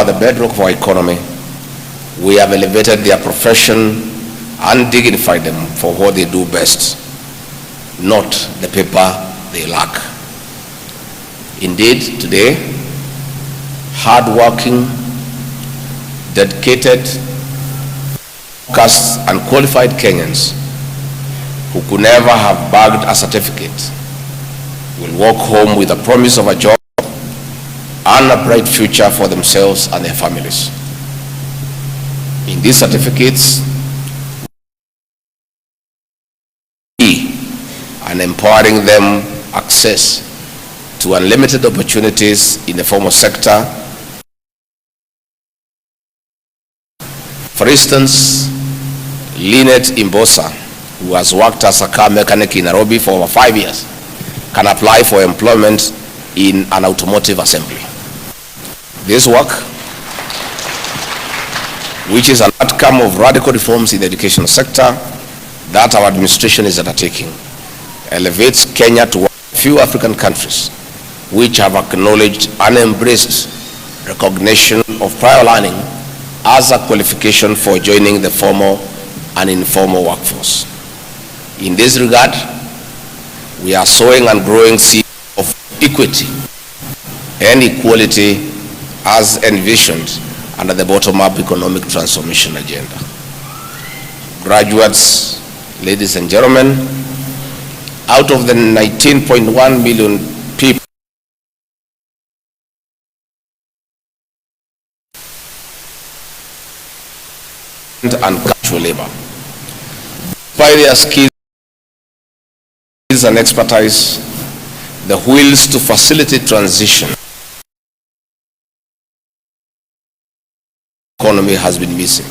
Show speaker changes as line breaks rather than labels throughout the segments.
are the bedrock of our economy, we have elevated their profession and dignified them for what they do best, not the paper they lack. Indeed, today, hard-working, dedicated, focused, and qualified Kenyans who could never have bagged a certificate will walk home with a promise of a job and a bright future for themselves and their families. In these certificates, and empowering them access to unlimited opportunities in the formal sector. For instance, Linet Imbosa, who has worked as a car mechanic in Nairobi for over 5 years, can apply for employment in an automotive assembly. This work, which is an outcome of radical reforms in the education sector that our administration is undertaking, elevates Kenya to one of the few African countries which have acknowledged and embraced recognition of prior learning as a qualification for joining the formal and informal workforce. In this regard, we are sowing and growing seeds of equity and equality as envisioned under the bottom-up economic transformation agenda. Graduates, ladies and gentlemen, out of the 19.1 million people and casual labor, by their skills and expertise, the wheels to facilitate transition economy has been missing.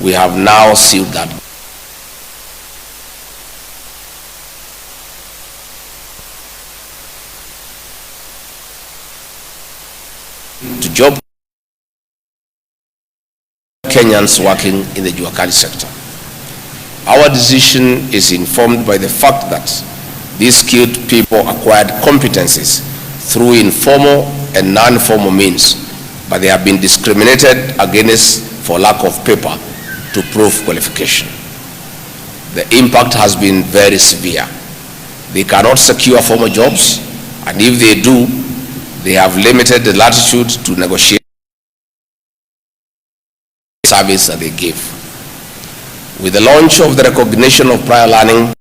We have now sealed that. To job Kenyans working in the Juakali sector. Our decision is informed by the fact that these skilled people acquired competencies through informal and non-formal means, but they have been discriminated against for lack of paper to prove qualification. The impact has been very severe. They cannot secure formal jobs, and if they do, they have limited the latitude to negotiate the service that they give. With the launch of the recognition of prior learning,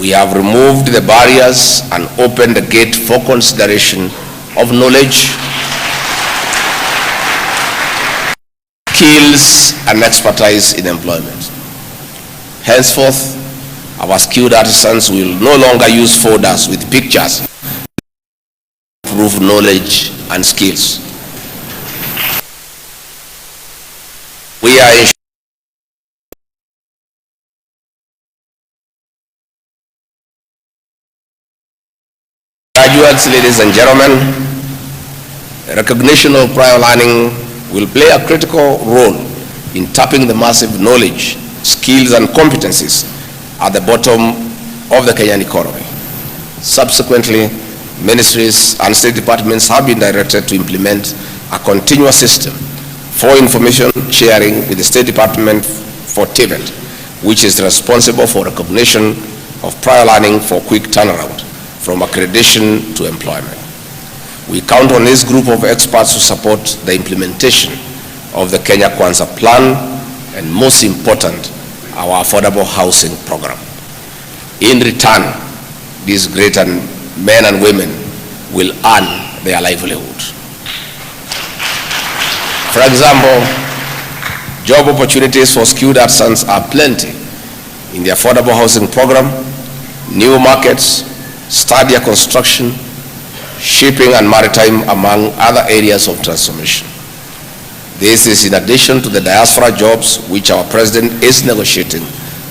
we have removed the barriers and opened the gate for consideration of knowledge, skills, and expertise in employment. Henceforth, our skilled artisans will no longer use folders with pictures to prove knowledge and skills. We are ensuring graduates, ladies and gentlemen, recognition of prior learning will play a critical role in tapping the massive knowledge, skills, and competencies at the bottom of the Kenyan economy. Subsequently, ministries and state departments have been directed to implement a continuous system for information sharing with the State Department for TVET, which is responsible for recognition of prior learning for quick turnaround from accreditation to employment. We count on this group of experts to support the implementation of the Kenya Kwanza plan and, most important, our affordable housing program. In return, these great men and women will earn their livelihood. For example, job opportunities for skilled artisans are plenty in the affordable housing program, new markets, stadia construction, shipping and maritime, among other areas of transformation. This is in addition to the diaspora jobs which our president is negotiating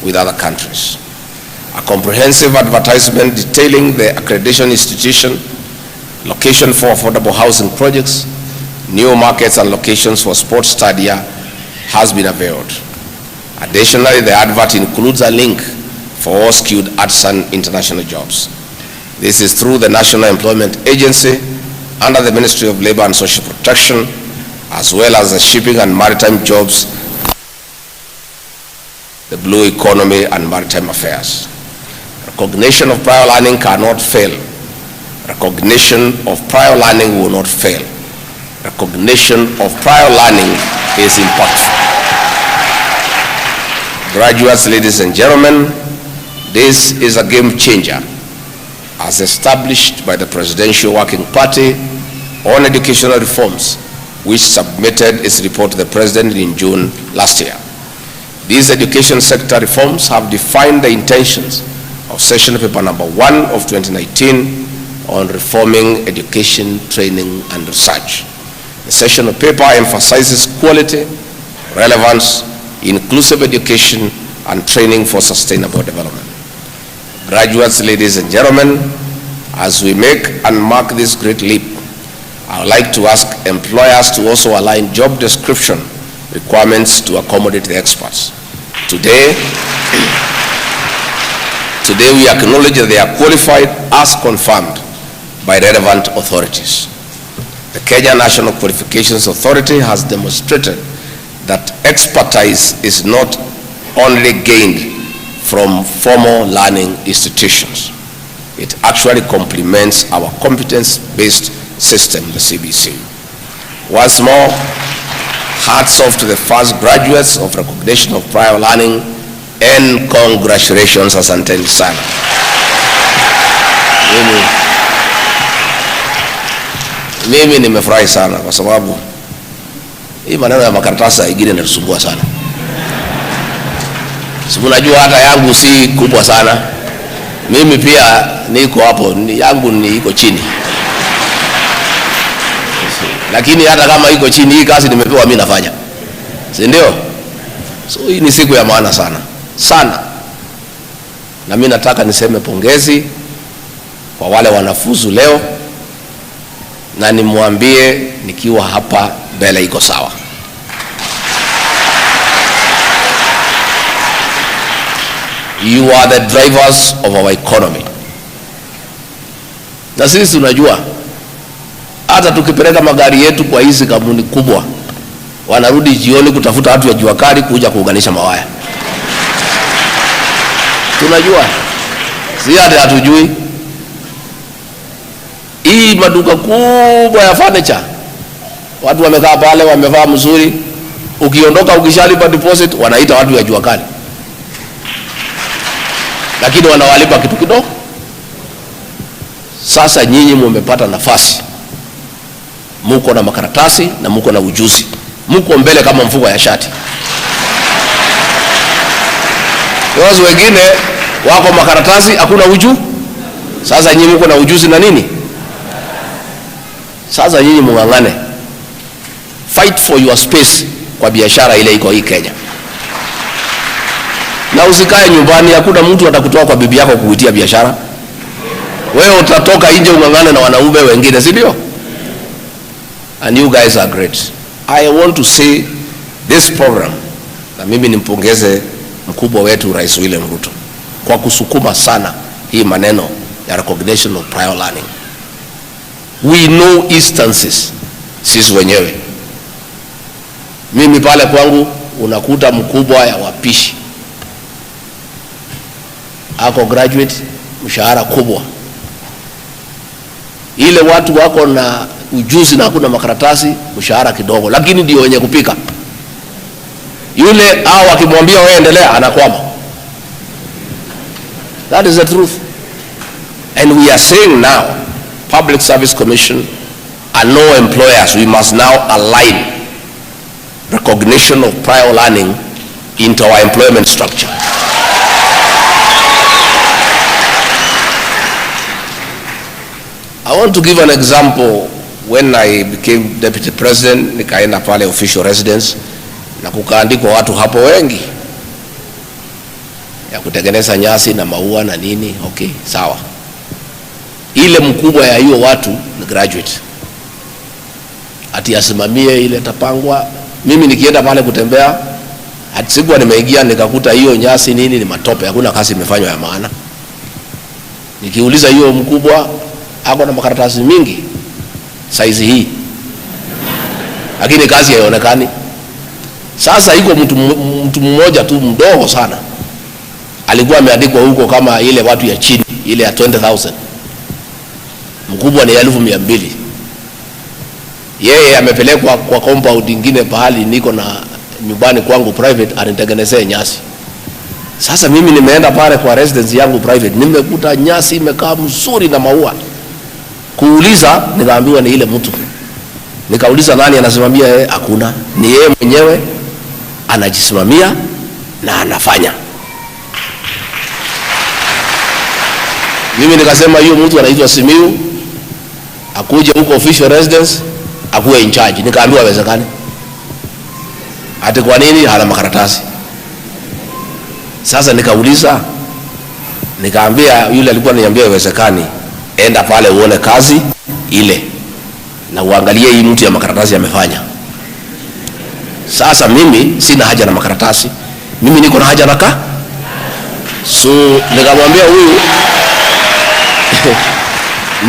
with other countries. A comprehensive advertisement detailing the accreditation institution, location for affordable housing projects, new markets and locations for sports stadia has been availed. Additionally, the advert includes a link for all skilled artisan international jobs. This is through the National Employment Agency under the Ministry of Labor and Social Protection, as well as the shipping and maritime jobs, the blue economy and maritime affairs. Recognition of prior learning cannot fail. Recognition of prior learning will not fail. Recognition of prior learning is impactful. Graduates, ladies and gentlemen, this is a game changer as established by the Presidential Working Party on Educational Reforms, which submitted its report to the President in June last year. These education sector reforms have defined the intentions of Session Paper Number 1 of 2019 on reforming education, training, and research. The session paper emphasizes quality, relevance, inclusive education, and training for sustainable development. Graduates, ladies and gentlemen, as we make and mark this great leap, I would like to ask employers to also align job description requirements to accommodate the experts. Today we acknowledge that they are qualified as confirmed by relevant authorities. The Kenya National Qualifications Authority has demonstrated that expertise is not only gained from formal learning institutions. It actually complements our competence-based system, the CBC. Once more, hats off to the first graduates of recognition of prior learning, and congratulations, asanteni sana. Mimi nimefurahi sana kwa sababu hii maneno ya makaratasi ingine yanasumbua sana. Siku najua hata yangu si kubwa sana. Mimi pia niko hapo, yangu ni iko chini. Lakini hata kama iko chini, hii kazi nimepewa mimi nafanya. Si ndio? So hii ni siku ya maana sana. Sana. Na mimi nataka niseme pongezi kwa wale wanafuzu leo, na nimwambie nikiwa hapa mbele iko sawa. You are the drivers of our economy. Na sisi tunajua hata tukipeleka magari yetu kwa hizi kampuni kubwa, wanarudi jioni kutafuta watu ya jua kali kuja kuunganisha mawaya. Tunajua. Si hata hatujui. Hii maduka kubwa ya furniture, watu wamekaa pale wamevaa mzuri, ukiondoka ukishalipa deposit wanaita watu ya jua kali. Lakini wanawalipa kitu kidogo. Sasa nyinyi mmepata nafasi. Muko na makaratasi na muko na ujuzi. Muko mbele kama mfuko ya shati. Watu wengine wako makaratasi hakuna uju. Sasa nyinyi muko na ujuzi na nini? Sasa nyinyi mungangane. Fight for your space kwa biashara ile iko hii Kenya. Na usikae nyumbani, hakuna mtu atakutoa kwa bibi yako kuitia biashara. Wewe utatoka nje ungangane na wanaume wengine, si ndio? And you guys are great. I want to say this program, na mimi nimpongeze mkubwa wetu Rais William Ruto kwa kusukuma sana hii maneno ya recognition of prior learning. We know instances sisi wenyewe. Mimi pale kwangu unakuta mkubwa ya wapishi ako graduate, mshahara kubwa. Ile watu wako na ujuzi na hakuna makaratasi, mshahara kidogo, lakini ndio wenye kupika. Yule hao akimwambia wewe endelea anakwama. That is the truth. And we are saying now, Public Service Commission and no employers, we must now align recognition of prior learning into our employment structure. I want to give an example. When I became Deputy President, nikaenda pale official residence na kukaandikwa watu hapo wengi ya kutengeneza nyasi na maua na nini. Okay, sawa. Ile mkubwa ya hiyo watu ni graduate. Ati asimamie ile tapangwa. Mimi nikienda pale kutembea, hadi siku nimeingia nikakuta hiyo nyasi nini ni matope, hakuna kazi imefanywa ya maana. Nikiuliza hiyo mkubwa, ako na makaratasi mingi, saizi hii, lakini kazi haionekani. Sasa iko mtu mmoja tu mdogo sana alikuwa ameandikwa huko kama ile watu ya chini, ile ya 20,000, mkubwa ni 200,000. Yeye amepelekwa kwa compound nyingine pahali niko na nyumbani kwangu private, anitengenezee nyasi. Sasa mimi nimeenda pale kwa residence yangu private, nimekuta nyasi imekaa mzuri na maua. Kuuliza nikaambiwa ni ile mtu. Nikauliza nani anasimamia? Hakuna, ni yeye mwenyewe anajisimamia na anafanya. Mimi nikasema hiyo mtu anaitwa Simiu akuje huko official residence akuwe in charge. Nikaambiwa haiwezekani. Ati kwa nini? Hana makaratasi. Sasa nikauliza, nikaambia yule alikuwa ananiambia haiwezekani, enda pale uone kazi ile na uangalie hii mtu ya makaratasi amefanya. Sasa mimi sina haja na makaratasi, mimi niko na haja na so nikamwambia huyu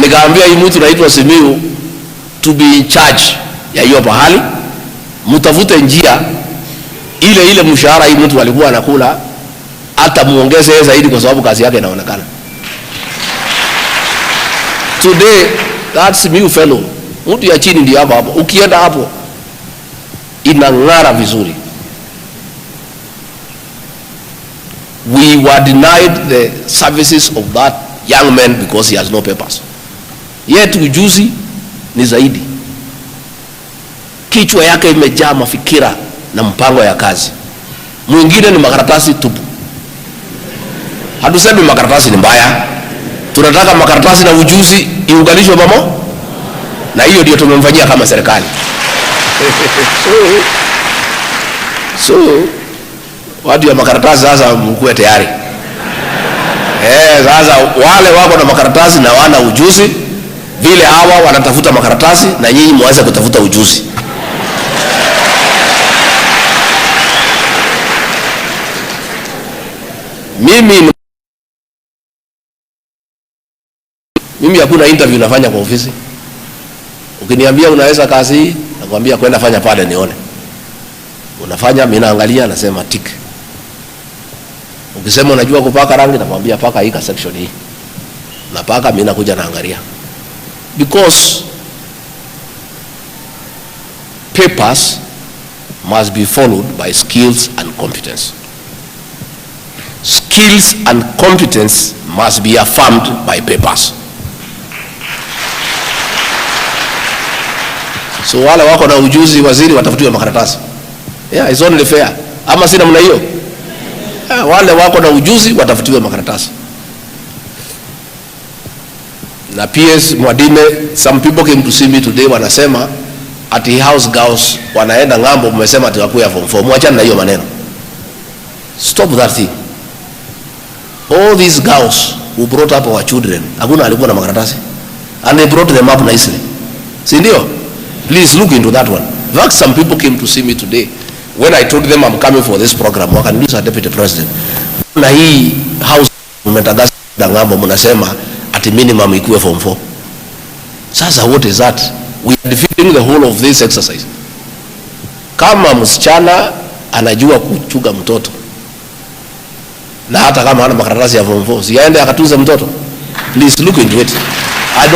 nikaambia hii mtu naitwa Simiu to be in charge ya hiyo pahali, mtafute njia ile mshahara hii mtu alikuwa anakula hata muongeze zaidi, kwa sababu kazi yake inaonekana. Today that Simiu fellow, mtu ya chini ndio hapo, ukienda hapo inang'ara vizuri. We were denied the services of that young man because he has no papers. Yet ujuzi ni zaidi, kichwa yake imejaa mafikira na mpango ya kazi. Mwingine ni makaratasi tupu. Hatusemi makaratasi ni mbaya, tunataka makaratasi na ujuzi iunganishwe pamoja, na hiyo ndio tumemfanyia kama serikali. So watu ya makaratasi sasa mkuwe tayari. Sasa wale wako na makaratasi na wana ujuzi, vile hawa wanatafuta makaratasi na nyinyi muanze kutafuta ujuzi. Mimi hakuna interview nafanya kwa ofisi. Ukiniambia unaweza kazi hii, nakwambia kwenda fanya pale nione. Unafanya, mimi naangalia, nasema tick. Ukisema unajua kupaka rangi, nakwambia paka hii section hii. Napaka, mimi nakuja naangalia. Because papers must be followed by skills and competence. Skills and competence must be affirmed by papers. So wale wako na ujuzi, waziri, watafutiwe makaratasi. Yeah, it's only fair. Ama sina mna hiyo? Yeah, wale wako na ujuzi watafutiwe makaratasi. Na PS Mwadime, some people came to see me today, wanasema ati house girls wanaenda ngambo, mmesema ati wakuya form 4. Mwachana na hiyo maneno. Stop that thing. All these girls who brought up our children, hakuna alikuwa na makaratasi, and they brought them up nicely. Si ndio? Please look into that one. In fact, some people came to see me today. When I told them I'm coming for this program, wakaniuliza Deputy President, na hii house mmetangaza ngambo, mnasema ati minimum ikuwe form 4. Sasa what is that? We are defeating the whole of this exercise. Kama msichana anajua kuchunga mtoto, na hata kama hana makaratasi ya form 4, siaende akatunza mtoto. Please look into it. I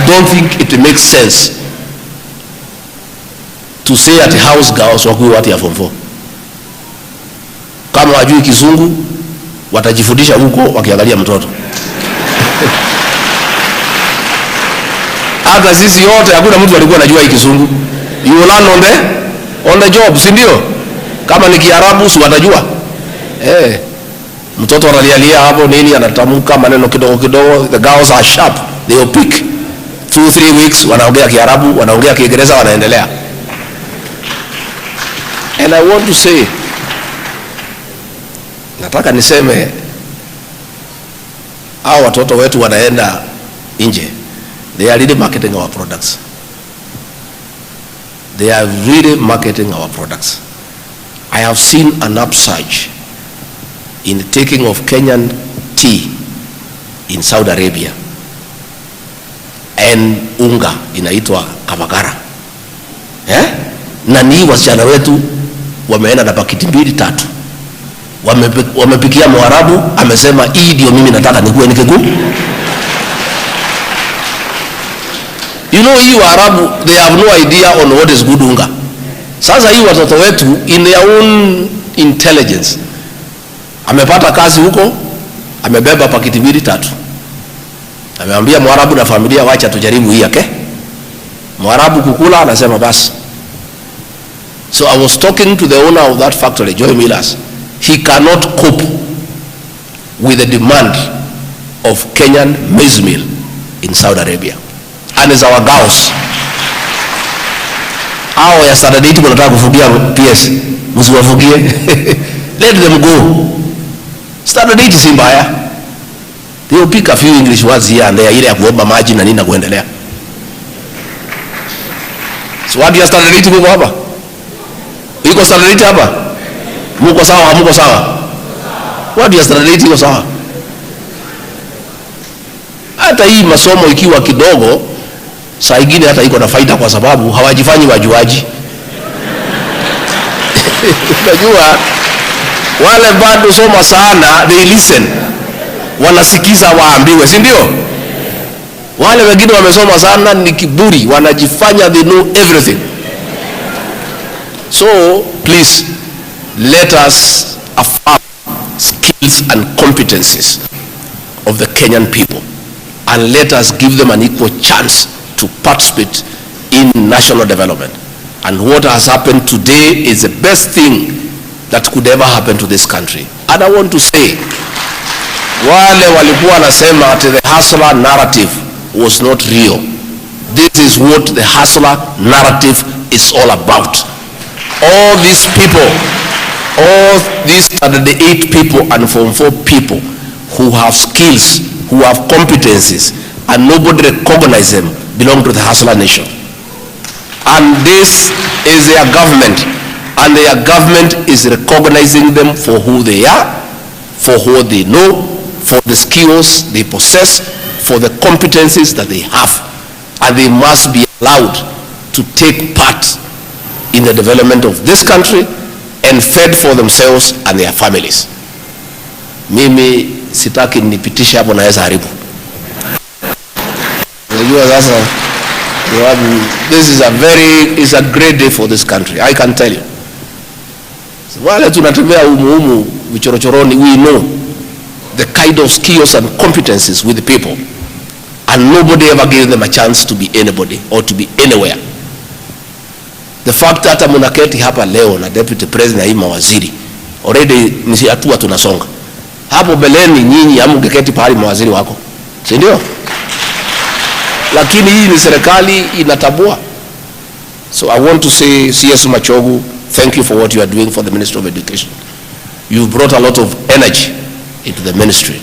don't think it makes sense to say at house girls wakuwe watu ya form 4. Kama wajui Kizungu, watajifundisha huko wakiangalia mtoto. Hata sisi yote hakuna mtu alikuwa anajua hii Kizungu. You learn on the job, si ndio? Kama ni Kiarabu si watajua. Mtoto analialia hapo nini, anatamka maneno kidogo kidogo. The girls are sharp, they will pick. 2-3 weeks wanaongea Kiarabu, wanaongea Kiingereza, wanaendelea. And I want to say, nataka niseme, hao watoto wetu wanaenda nje, they are really marketing our products. They are really marketing our products. I have seen an upsurge in the taking of Kenyan tea in Saudi Arabia. and unga inaitwa kabagara. Na ni wasichana wetu wameenda na pakiti 2-3. Wamepikia Mwarabu, amesema hii ndio mimi nataka nikuwe nikegu. You know, hii Waarabu, they have no idea on what is good unga. Sasa hii watoto wetu in their own intelligence, amepata kazi huko, amebeba pakiti 2-3. Ameambia Mwarabu na familia, wacha tujaribu hii yake. Mwarabu kukula, anasema basi. So I was talking to the owner of that factory, Joy Millers. He cannot cope with the demand of Kenyan maize meal in Saudi Arabia. And it's our girls. Hao ya Saturday tunataka kufugia PS. Msiwafugie. Let them go. Saturday si mbaya. They will pick a few English words here and there, ile ya kuomba maji na nini na kuendelea. So what ya Saturday tuko hapa? Iko Saturday hapa? Muko sawa, muko sawa? What ya Saturday iko sawa? Hata hii masomo ikiwa kidogo, saa ingine hata iko na faida kwa sababu hawajifanyi wajuaji. Unajua wale bado soma sana, they listen. Wanasikiza waambiwe, si ndio? Wale wengine wamesoma sana ni kiburi, wanajifanya they know everything. So please let us affirm skills and competencies of the Kenyan people, and let us give them an equal chance to participate in national development. And what has happened today is the best thing that could ever happen to this country. And I want to say, wale walikuwa wanasema that the hustler narrative was not real. This is what the hustler narrative is all about. All these people, all these 38 people and Form 4 people who have skills, who have competencies, and nobody recognizes them, belong to the hustler nation. And this is their government, and their government is recognizing them for who they are, for what they know, for the skills they possess, for the competencies that they have, and they must be allowed to take part in the development of this country and fed for themselves and their families. Mimi sitaki nipitisha hapo naweza haribu. Unajua sasa, this is a great day for this country, I can tell you. Wale tunatembea humu vichorochoroni, we know the kind of skills and competencies with the people, and nobody ever gave them a chance to be anybody or to be anywhere. The fact that munaketi hapa leo na deputy president na hii mawaziri, already ni hatua tunasonga. Hapo beleni nyinyi hamungeketi pahali mawaziri wako, si ndio? Lakini hii ni serikali inatabua. So I want to say, CS Machogu, thank you for what you are doing for the Ministry of Education. You brought a lot of energy into the ministry.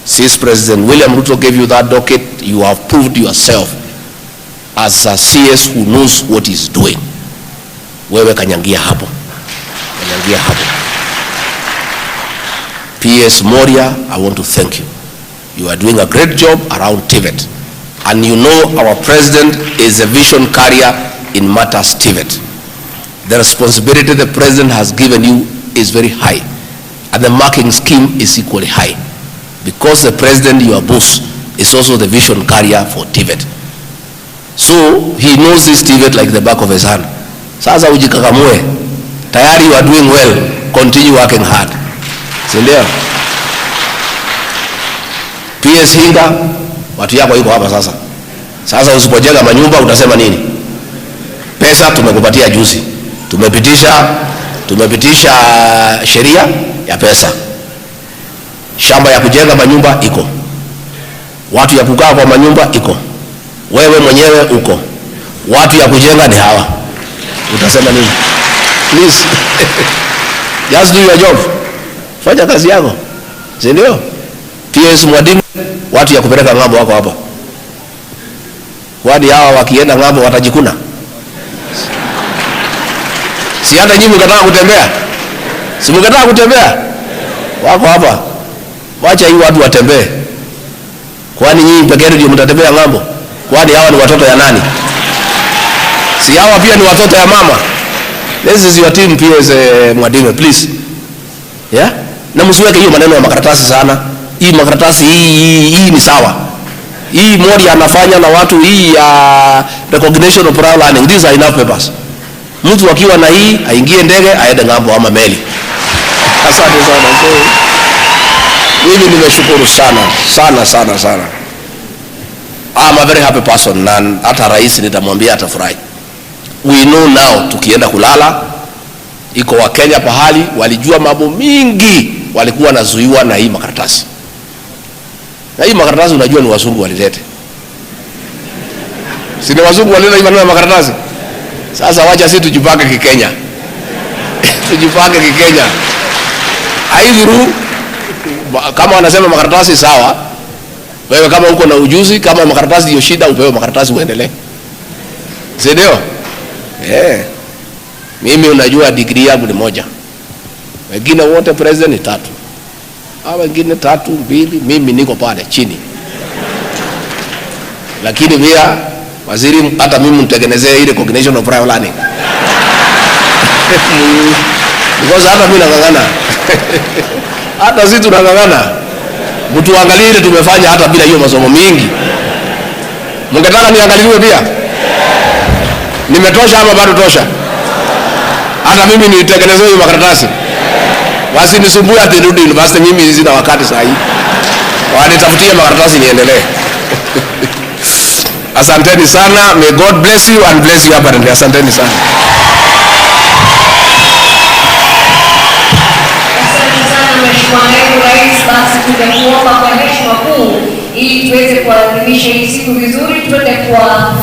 Since President William Ruto gave you that docket, you have proved yourself as a CS who knows what he's doing. Wewe kanyangia hapo. Kanyangia hapo. PS Moria, I want to thank you. You are doing a great job around TVET. And you know our president is a vision carrier in matters TVET. The responsibility the president has given you is very high, and the marking scheme is equally high, because the president, your boss, is also the vision carrier for TVET. So he knows this TVET like the back of his hand. Sasa ujikakamue, tayari you are doing well, continue working hard. Sindio? PS Hinga, watu yako yuko hapa sasa. Sasa usipojenga manyumba utasema nini? Pesa tumekupatia juzi. Tumepitisha sheria ya pesa. Shamba ya kujenga manyumba iko. Watu ya kukaa kwa manyumba iko. Wewe mwenyewe uko. Watu ya kujenga ni hawa. Utasema nini? Please. Just do your job. Fanya kazi yako. Si ndio? PS Mwadimu, watu ya kupeleka ng'ambo wako hapa. Wadi hawa wakienda ng'ambo watajikuna. Si hata nyinyi mkataka kutembea? Si mkataka kutembea? Wako hapa. Wacha hii watu watembee. Kwani nyinyi peke yenu ndio mtatembea ng'ambo? Kwani hawa ni watoto ya nani? Si hawa pia ni watoto ya mama? This is your team PS Mwadime, please. Yeah? Na msiweke hiyo maneno ya makaratasi sana. Hii makaratasi hii ni sawa. Hii Mori anafanya na watu hii ya recognition of prior learning. These are enough papers. Mtu akiwa na hii aingie ndege aende ngambo ama meli. Asante sana. So mimi nimeshukuru sana. I'm a very happy person, na hata rais nitamwambia atafurahi. We know now tukienda kulala iko wa Kenya pahali walijua mambo mingi walikuwa nazuiwa na hii makaratasi. Na hii makaratasi unajua ni wazungu walilete. Si ni wazungu walileta hii maneno ya makaratasi? Sasa wacha sisi tujipange Kikenya. Tujipange Kikenya. Aidhuru kama wanasema makaratasi sawa, wewe kama uko na ujuzi, kama makaratasi ndio shida, upewe makaratasi uendelee. Si ndio? Mimi unajua degree yangu ni moja. Wengine wote president ni 3. Hawa wengine 3, 2, mimi niko pale chini. Lakini pia waziri hata mimi mtengenezee ile recognition of prior learning. Because hata mimi nangangana. Hata sisi tunangangana. Mtu angalie ile tumefanya hata bila hiyo masomo mingi. Mngetaka niangaliwe pia? Nimetosha ama bado tosha? Hata mimi nitengenezwe hiyo makaratasi. Wasinisumbue ati nirudi university, mimi sina wakati saa hii. Wanitafutie makaratasi niendelee. Asanteni sana. May God bless you and bless you abundantly. Asanteni sana.
Mheshimiwa Rais, basi tungekuomba kwa heshima kuu ili tuweze kuadhimisha hii siku vizuri, tuende kwa